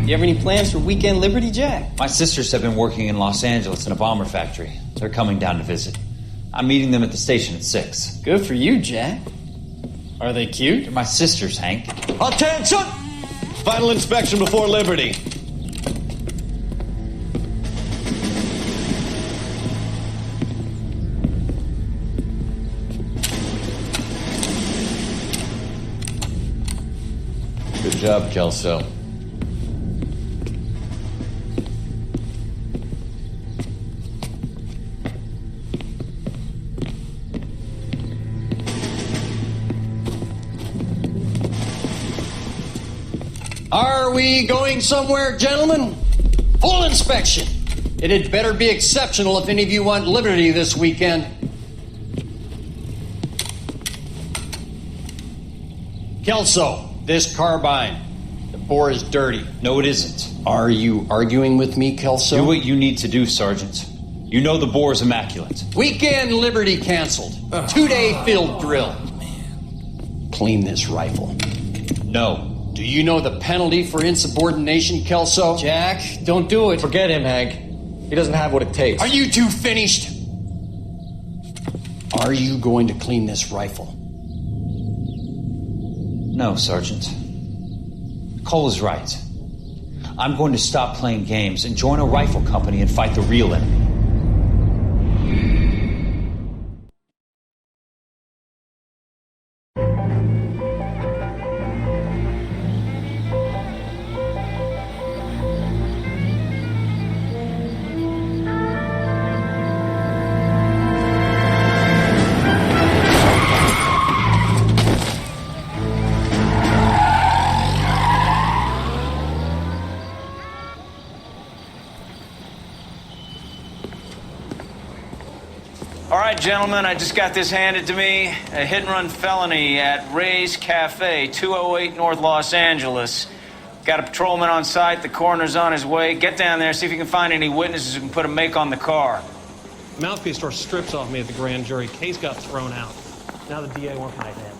You have any plans for Weekend Liberty, Jack? My sisters have been working in Los Angeles in a bomber factory. They're coming down to visit. I'm meeting them at the station at 6. Good for you, Jack. Are they cute? They're my sisters, Hank. Attention! Final inspection before Liberty. Good job, Kelso. Are we going somewhere, gentlemen? Full inspection. It had better be exceptional if any of you want liberty this weekend. Kelso, this carbine. The bore is dirty. No, it isn't. Are you arguing with me, Kelso? Do what you need to do, Sergeant. You know the bore is immaculate. Weekend liberty canceled. 2-day field drill. Clean this rifle. No. Do you know the penalty for insubordination, Kelso? Jack, don't do it. Forget him, Hank. He doesn't have what it takes. Are you two finished? Are you going to clean this rifle? No, Sergeant. Cole is right. I'm going to stop playing games and join a rifle company and fight the real enemy. All right, gentlemen, I just got this handed to me. A hit-and-run felony at Ray's Cafe, 208 North Los Angeles. Got a patrolman on site. The coroner's on his way. Get down there, see if you can find any witnesses who can put a make on the car. Mouthpiece tore strips off me at the grand jury. Case got thrown out. Now the DA wants my head.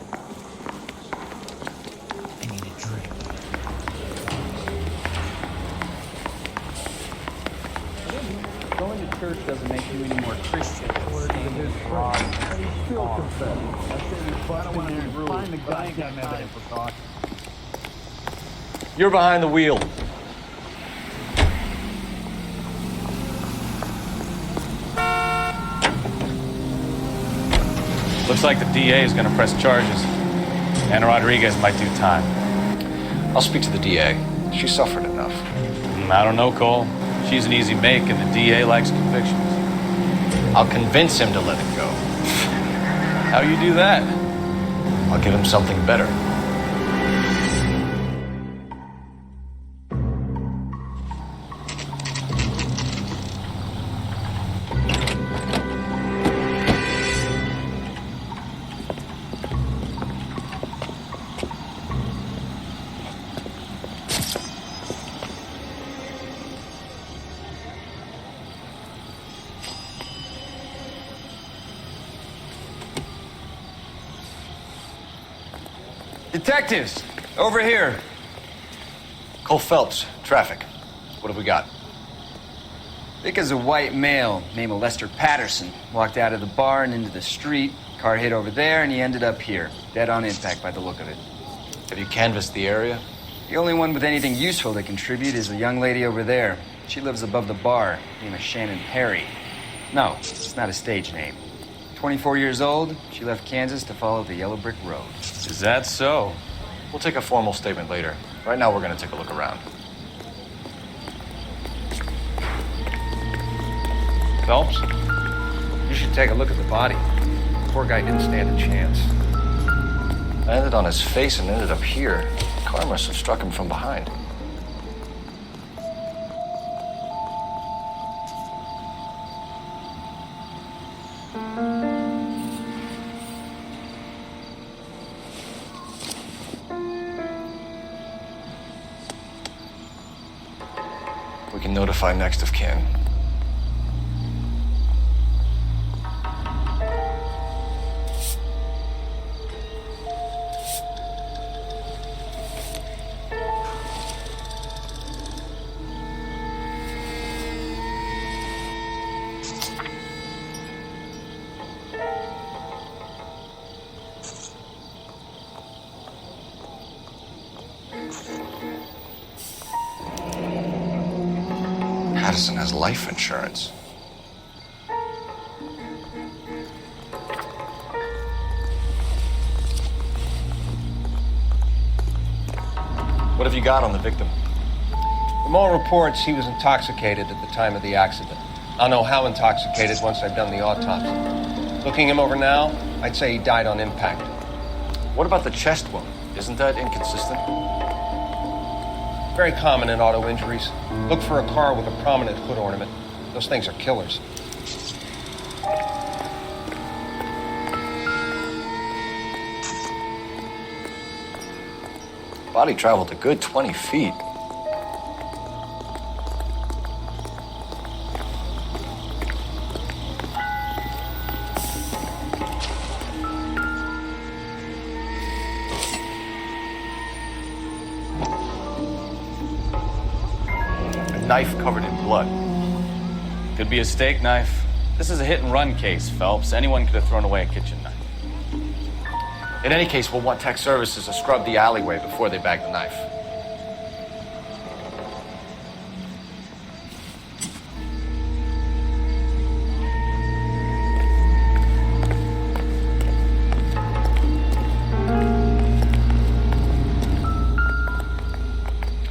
I need a drink. Going to church doesn't make you any more Christian. You're behind the wheel. Looks like the DA is going to press charges. And Rodriguez might do time. I'll speak to the DA. She suffered enough. I don't know, Cole. She's an easy make, and the DA likes convictions. I'll convince him to let it go. How you do that? I'll give him something better. Detectives, over here. Cole Phelps, traffic. What have we got? Vic is a white male named Lester Patterson. Walked out of the bar and into the street. Car hit over there and he ended up here. Dead on impact by the look of it. Have you canvassed the area? The only one with anything useful to contribute is a young lady over there. She lives above the bar. Name is Shannon Perry. No, it's not a stage name. 24 years old, she left Kansas to follow the yellow brick road. Is that so? We'll take a formal statement later. Right now, we're going to take a look around. Phelps, you should take a look at the body. The poor guy didn't stand a chance. I landed on his face and ended up here. The car must have struck him from behind. We can notify next of kin. Addison has life insurance. What have you got on the victim? From all reports, he was intoxicated at the time of the accident. I'll know how intoxicated once I've done the autopsy. Looking him over now, I'd say he died on impact. What about the chest wound? Isn't that inconsistent? Very common in auto injuries. Look for a car with a prominent hood ornament. Those things are killers. Body traveled a good 20 feet. A knife covered in blood. Could be a steak knife. This is a hit-and-run case, Phelps. Anyone could have thrown away a kitchen knife. In any case, we'll want tech services to scrub the alleyway before they bag the knife.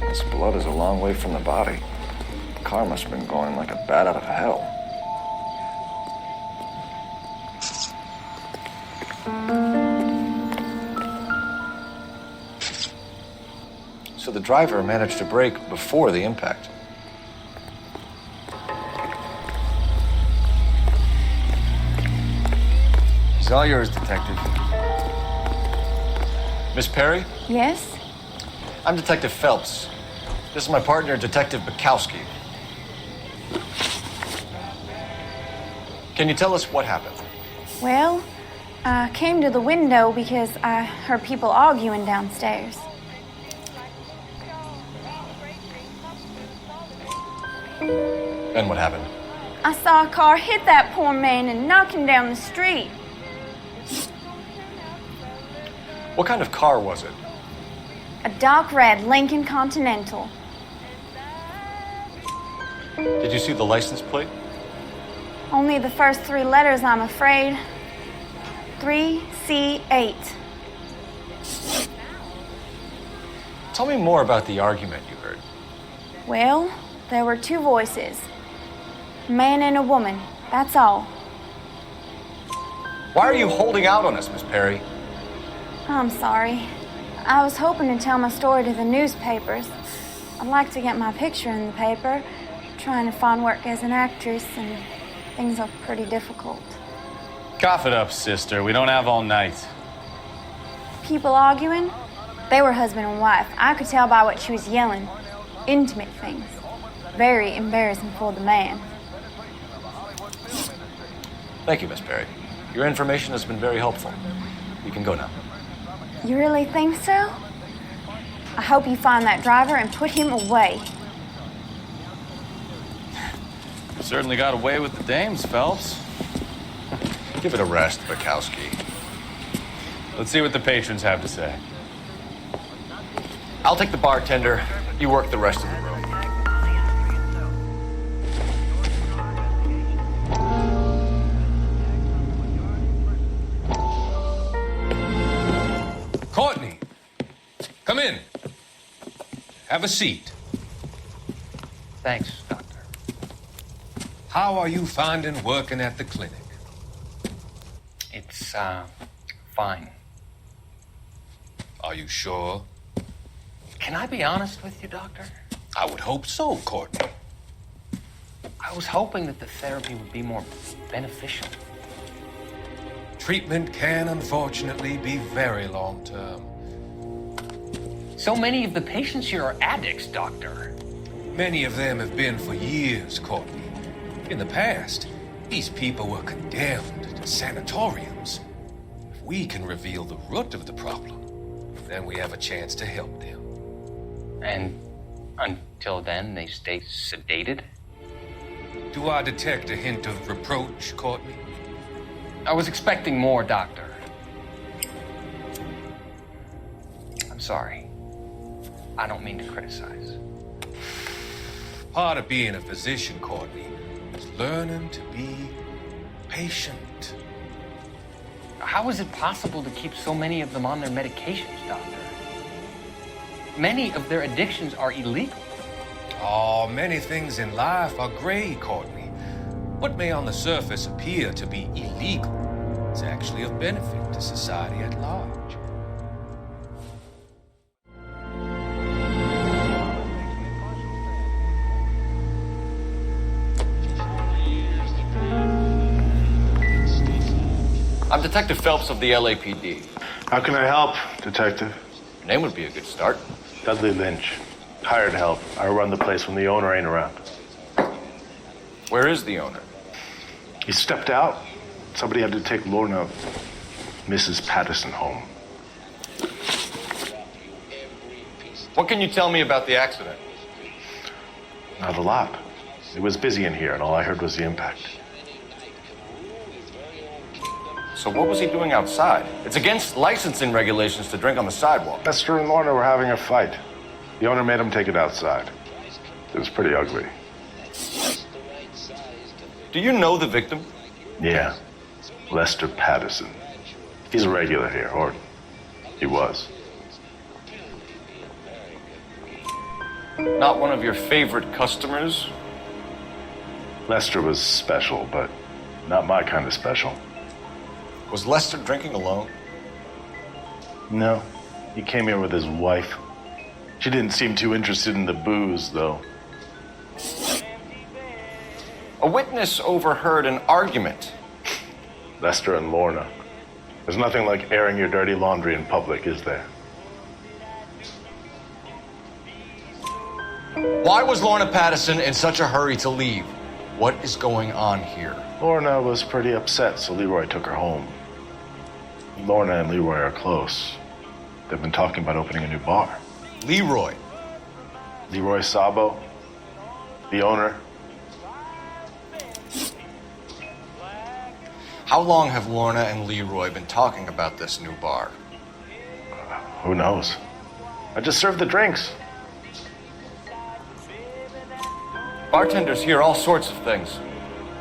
This blood is a long way from the body. The car must have been going like a bat out of hell. So the driver managed to brake before the impact. It's all yours, Detective. Miss Perry? Yes? I'm Detective Phelps. This is my partner, Detective Bukowski. Can you tell us what happened? Well, I came to the window because I heard people arguing downstairs. And what happened? I saw a car hit that poor man and knock him down the street. What kind of car was it? A dark red Lincoln Continental. Did you see the license plate? Only the first three letters, I'm afraid. 3C8. Tell me more about the argument you heard. Well, there were two voices. A man and a woman, that's all. Why are you holding out on us, Miss Perry? I'm sorry. I was hoping to tell my story to the newspapers. I'd like to get my picture in the paper. Trying to find work as an actress, and things are pretty difficult. Cough it up, sister. We don't have all night. People arguing? They were husband and wife. I could tell by what she was yelling. Intimate things. Very embarrassing for the man. Thank you, Miss Perry. Your information has been very helpful. You can go now. You really think so? I hope you find that driver and put him away. Certainly got away with the dames, Phelps. Give it a rest, Bukowski. Let's see what the patrons have to say. I'll take the bartender. You work the rest of the room. Courtney, come in. Have a seat. Thanks, Doctor. How are you finding working at the clinic? It's, fine. Are you sure? Can I be honest with you, Doctor? I would hope so, Courtney. I was hoping that the therapy would be more beneficial. Treatment can unfortunately be very long-term. So many of the patients here are addicts, Doctor. Many of them have been for years, Courtney. In the past, these people were condemned to sanatoriums. If we can reveal the root of the problem, then we have a chance to help them. And until then, they stay sedated? Do I detect a hint of reproach, Courtney? I was expecting more, Doctor. I'm sorry. I don't mean to criticize. Part of being a physician, Courtney, is learning to be patient. How is it possible to keep so many of them on their medications, Doctor? Many of their addictions are illegal. Oh, many things in life are gray, Courtney. What may on the surface appear to be illegal is actually of benefit to society at large. I'm Detective Phelps of the LAPD. How can I help, Detective? Your name would be a good start. Dudley Lynch. Hired help. I run the place when the owner ain't around. Where is the owner? He stepped out. Somebody had to take Lorna, Mrs. Patterson, home. What can you tell me about the accident? Not a lot. It was busy in here, and all I heard was the impact. So what was he doing outside? It's against licensing regulations to drink on the sidewalk. Lester and Lorna were having a fight. The owner made him take it outside. It was pretty ugly. Do you know the victim? Yeah. Lester Patterson. He's a regular here, or he was. Not one of your favorite customers? Lester was special, but not my kind of special. Was Lester drinking alone? No. He came here with his wife. She didn't seem too interested in the booze, though. A witness overheard an argument. Lester and Lorna. There's nothing like airing your dirty laundry in public, is there? Why was Lorna Patterson in such a hurry to leave? What is going on here? Lorna was pretty upset, so Leroy took her home. Lorna and Leroy are close. They've been talking about opening a new bar. Leroy? Leroy Sabo, the owner. How long have Lorna and Leroy been talking about this new bar? Who knows? I just served the drinks. Bartenders hear all sorts of things.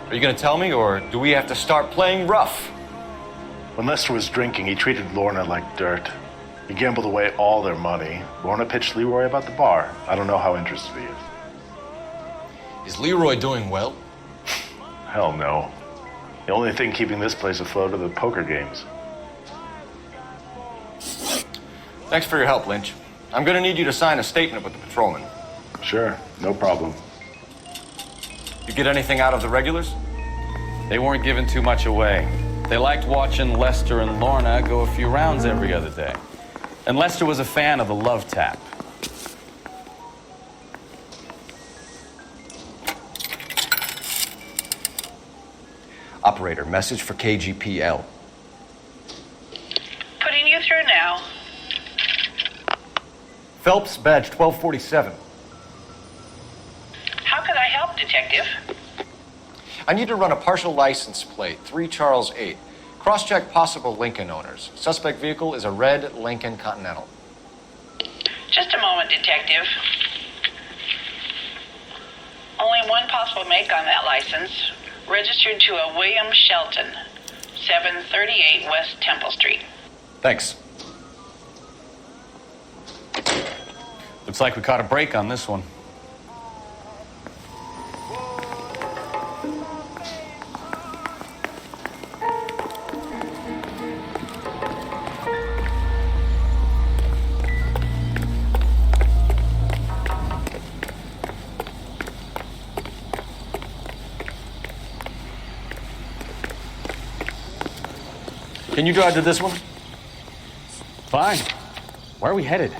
Are you going to tell me, or do we have to start playing rough? When Lester was drinking, he treated Lorna like dirt. He gambled away all their money. Lorna pitched Leroy about the bar. I don't know how interested he is. Is Leroy doing well? Hell no. The only thing keeping this place afloat are the poker games. Thanks for your help, Lynch. I'm going to need you to sign a statement with the patrolman. Sure, no problem. You get anything out of the regulars? They weren't giving too much away. They liked watching Lester and Lorna go a few rounds every other day. And Lester was a fan of the love tap. Operator, message for KGPL. Putting you through now. Phelps, badge 1247. How could I help, Detective? I need to run a partial license plate, 3 Charles 8. Cross-check possible Lincoln owners. Suspect vehicle is a red Lincoln Continental. Just a moment, Detective. Only one possible make on that license. Registered to a William Shelton, 738 West Temple Street. Thanks. Looks like we caught a break on this one. Can you drive to this one? Fine. Where are we headed?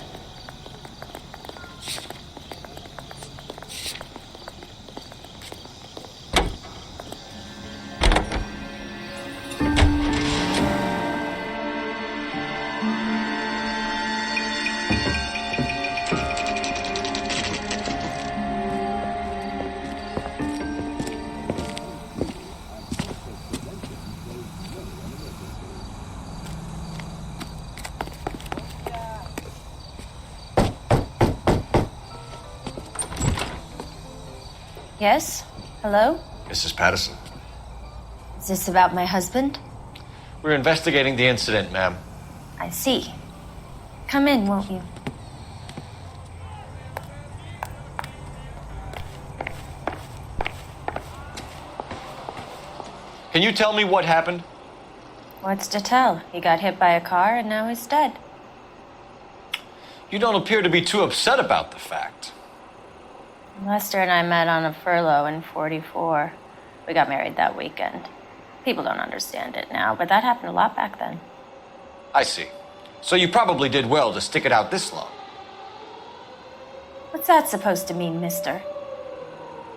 Yes? Hello? Mrs. Patterson. Is this about my husband? We're investigating the incident, ma'am. I see. Come in, won't you? Can you tell me what happened? What's to tell? He got hit by a car and now he's dead. You don't appear to be too upset about the fact. Lester and I met on a furlough in '44. We got married that weekend. People don't understand it now, but that happened a lot back then. I see. So you probably did well to stick it out this long. What's that supposed to mean, mister?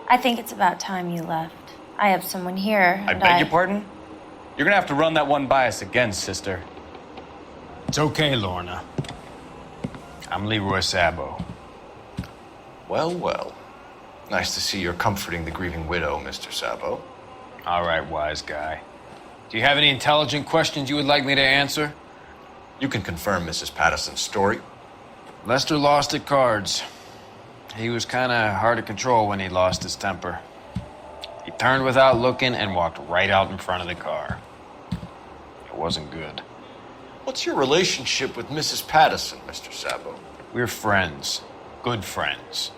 I think it's about time you left. I have someone here. I beg your pardon? You're gonna have to run that one by us again, sister. It's okay, Lorna. I'm Leroy Sabo. Well, well. Nice to see you're comforting the grieving widow, Mr. Sabo. All right, wise guy. Do you have any intelligent questions you would like me to answer? You can confirm Mrs. Patterson's story. Lester lost at cards. He was kind of hard to control when he lost his temper. He turned without looking and walked right out in front of the car. It wasn't good. What's your relationship with Mrs. Patterson, Mr. Sabo? We're friends. Good friends.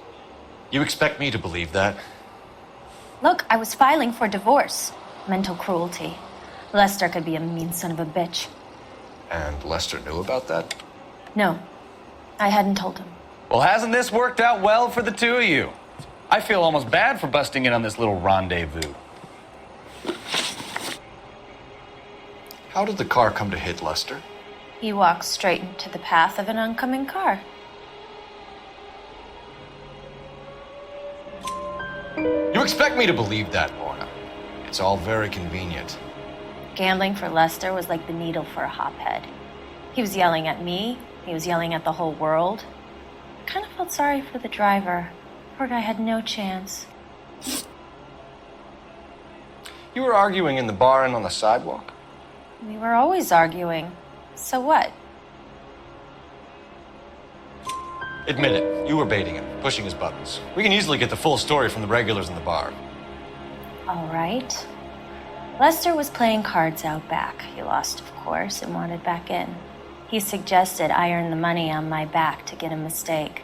You expect me to believe that? Look, I was filing for divorce. Mental cruelty. Lester could be a mean son of a bitch. And Lester knew about that? No, I hadn't told him. Well, hasn't this worked out well for the two of you? I feel almost bad for busting in on this little rendezvous. How did the car come to hit Lester? He walked straight into the path of an oncoming car. You expect me to believe that, Lorna? It's all very convenient. Gambling for Lester was like the needle for a hophead. He was yelling at me. He was yelling at the whole world. I kind of felt sorry for the driver. Poor guy had no chance. You were arguing in the bar and on the sidewalk? We were always arguing. So what? Admit it, you were baiting him, pushing his buttons. We can easily get the full story from the regulars in the bar. All right. Lester was playing cards out back. He lost, of course, and wanted back in. He suggested I earn the money on my back to get a mistake.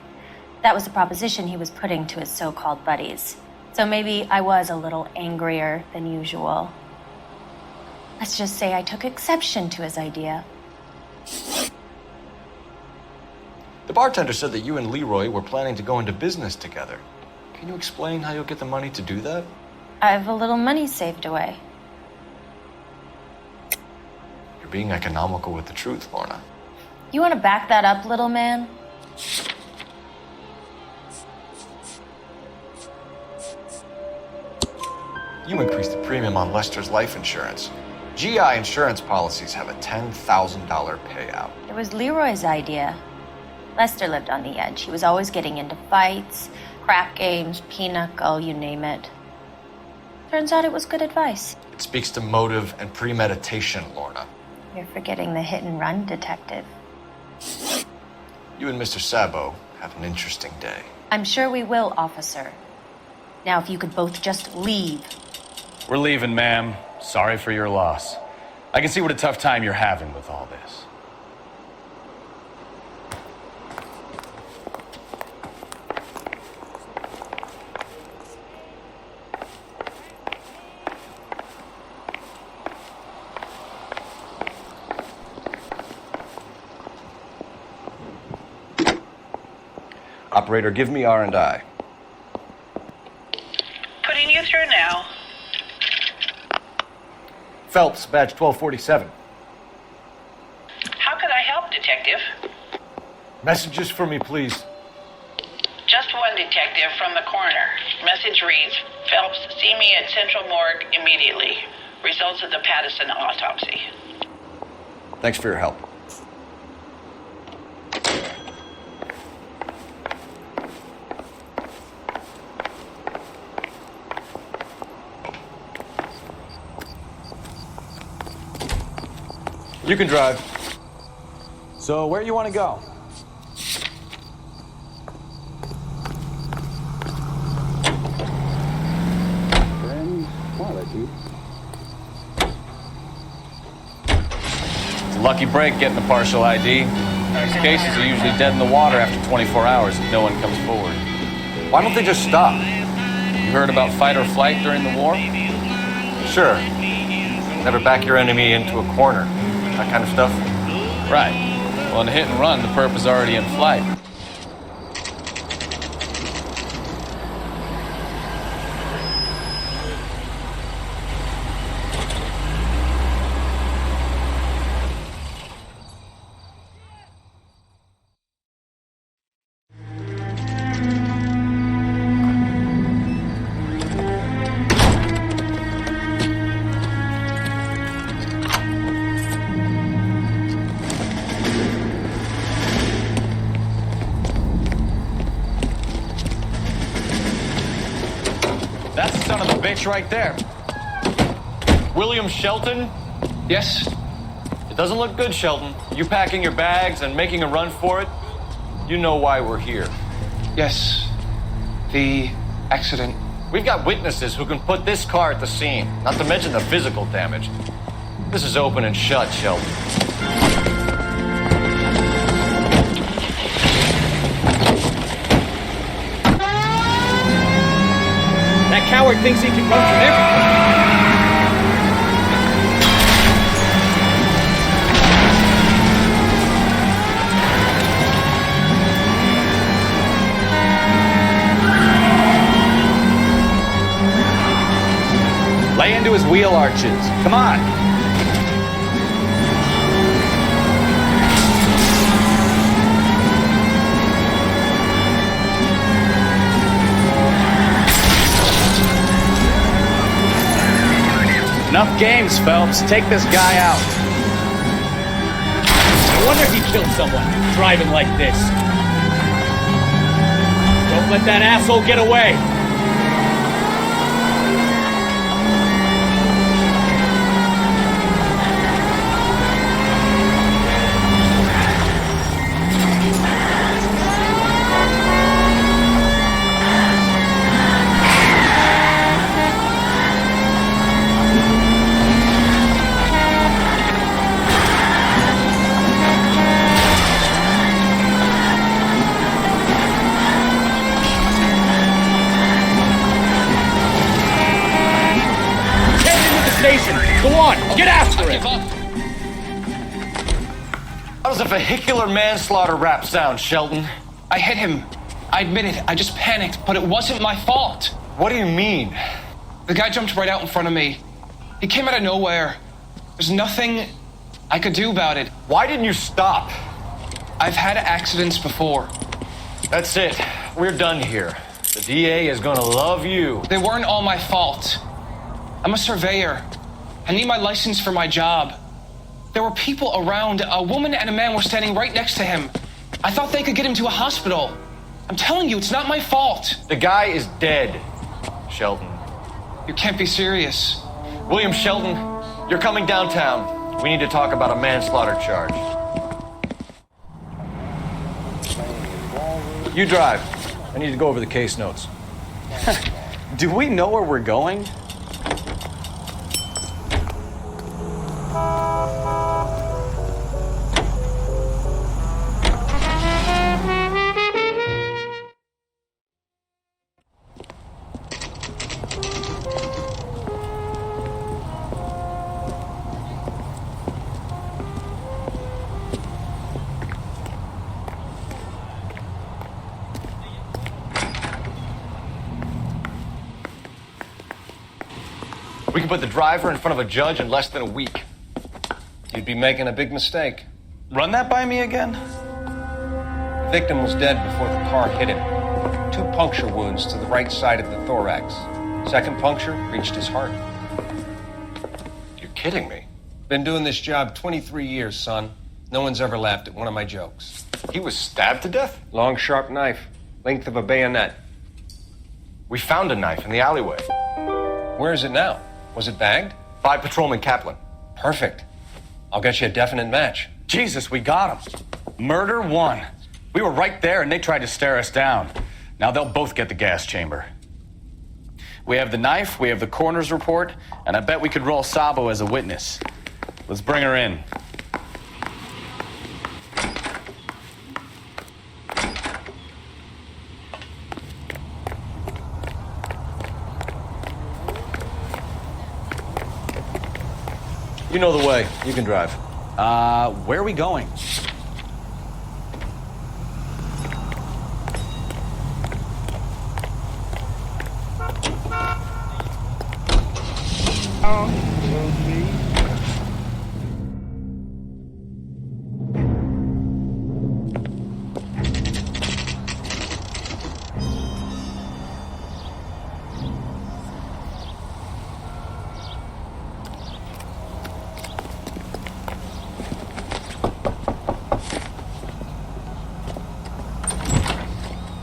That was the proposition he was putting to his so-called buddies. So maybe I was a little angrier than usual. Let's just say I took exception to his idea. The bartender said that you and Leroy were planning to go into business together. Can you explain how you'll get the money to do that? I have a little money saved away. You're being economical with the truth, Lorna. You want to back that up, little man? You increased the premium on Lester's life insurance. GI insurance policies have a $10,000 payout. It was Leroy's idea. Lester lived on the edge. He was always getting into fights, crap games, pinochle, you name it. Turns out it was good advice. It speaks to motive and premeditation, Lorna. You're forgetting the hit and run detective. You and Mr. Sabo have an interesting day. I'm sure we will, officer. Now, if you could both just leave. We're leaving, ma'am. Sorry for your loss. I can see what a tough time you're having with all this. Operator, give me R&I. Putting you through now. Phelps, badge 1247. How could I help, Detective? Messages for me, please. Just one detective from the coroner. Message reads, Phelps, see me at Central Morgue immediately. Results of the Patterson autopsy. Thanks for your help. You can drive. So where you want to go? Lucky break getting the partial ID. These cases are usually dead in the water after 24 hours if no one comes forward. Why don't they just stop? You heard about fight or flight during the war? Sure. Never back your enemy into a corner. That kind of stuff. Right. Well, in a hit and run, the perp is already in flight. That's the son of a bitch right there. William Shelton? Yes? It doesn't look good, Shelton. You packing your bags and making a run for it? You know why we're here. Yes. The accident. We've got witnesses who can put this car at the scene, not to mention the physical damage. This is open and shut, Shelton. That coward thinks he can run from everything. Lay into his wheel arches. Come on. Enough games, Phelps. Take this guy out. No wonder he killed someone, driving like this. Don't let that asshole get away. Go on, get after it! How does a vehicular manslaughter rap sound, Shelton? I hit him. I admit it. I just panicked, but it wasn't my fault. What do you mean? The guy jumped right out in front of me. He came out of nowhere. There's nothing I could do about it. Why didn't you stop? I've had accidents before. That's it. We're done here. The DA is gonna love you. They weren't all my fault. I'm a surveyor. I need my license for my job. There were people around. A woman and a man were standing right next to him. I thought they could get him to a hospital. I'm telling you, it's not my fault. The guy is dead, Shelton. You can't be serious. William Shelton, you're coming downtown. We need to talk about a manslaughter charge. You drive. I need to go over the case notes. Do we know where we're going? We can put the driver in front of a judge in less than a week. You'd be making a big mistake. Run that by me again? The victim was dead before the car hit him. 2 puncture wounds to the right side of the thorax. Second puncture reached his heart. You're kidding me. Been doing this job 23 years, son. No one's ever laughed at one of my jokes. He was stabbed to death? Long, sharp knife. Length of a bayonet. We found a knife in the alleyway. Where is it now? Was it bagged? 5 Patrolman Kaplan. Perfect. I'll get you a definite match. Jesus, we got him. Murder 1. We were right there and they tried to stare us down. Now they'll both get the gas chamber. We have the knife, we have the coroner's report, and I bet we could roll Sabo as a witness. Let's bring her in. You know the way. You can drive. Where are we going?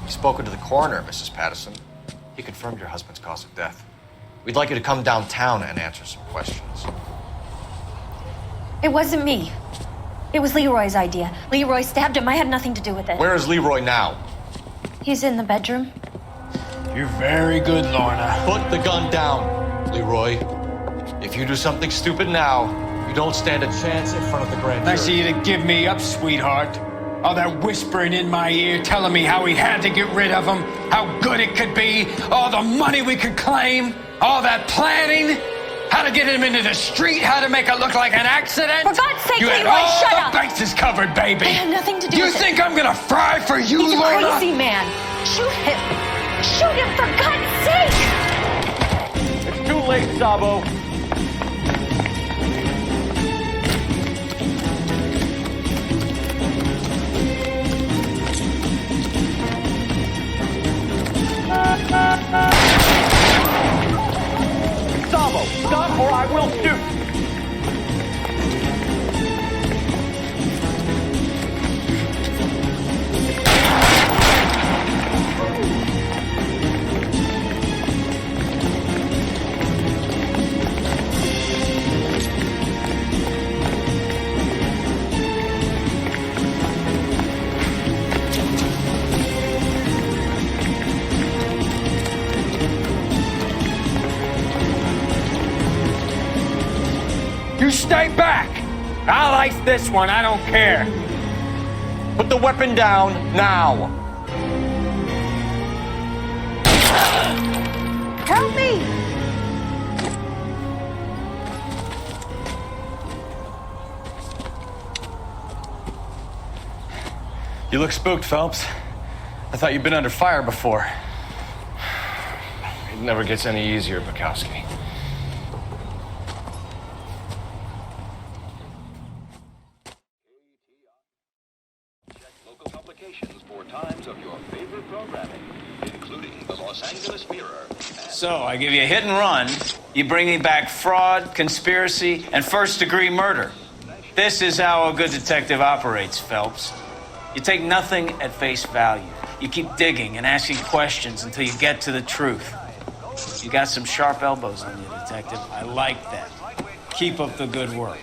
Spoken to the coroner, Mrs. Patterson. He confirmed your husband's cause of death. We'd like you to come downtown and answer some questions. It wasn't me. It was Leroy's idea. Leroy stabbed him. I had nothing to do with it. Where is Leroy now? He's in the bedroom. You're very good, Lorna. Put the gun down, Leroy. If you do something stupid now, you don't stand a chance in front of the grand jury. Nice of you to give me up, sweetheart. All that whispering in my ear telling me how we had to get rid of him, how good it could be, all the money we could claim, all that planning, how to get him into the street, how to make it look like an accident. For God's sake, you had Leroy, all shut the up. bases covered, baby. I had nothing to do with it. You think I'm gonna fry for you, He's a Lorna? crazy man. Shoot him. Shoot him, for God's sake. It's too late, Sabo. Sabo, stop or I will shoot! You stay back. I'll ice this one, I don't care. Put the weapon down now. Help me. You look spooked, Phelps. I thought you'd been under fire before. It never gets any easier, Bukowski. Local publications for times of your favorite programming, including the Los Angeles Mirror. So, I give you a hit and run. You bring me back fraud, conspiracy, and first-degree murder. This is how a good detective operates, Phelps. You take nothing at face value. You keep digging and asking questions until you get to the truth. You got some sharp elbows on you, detective. I like that. Keep up the good work.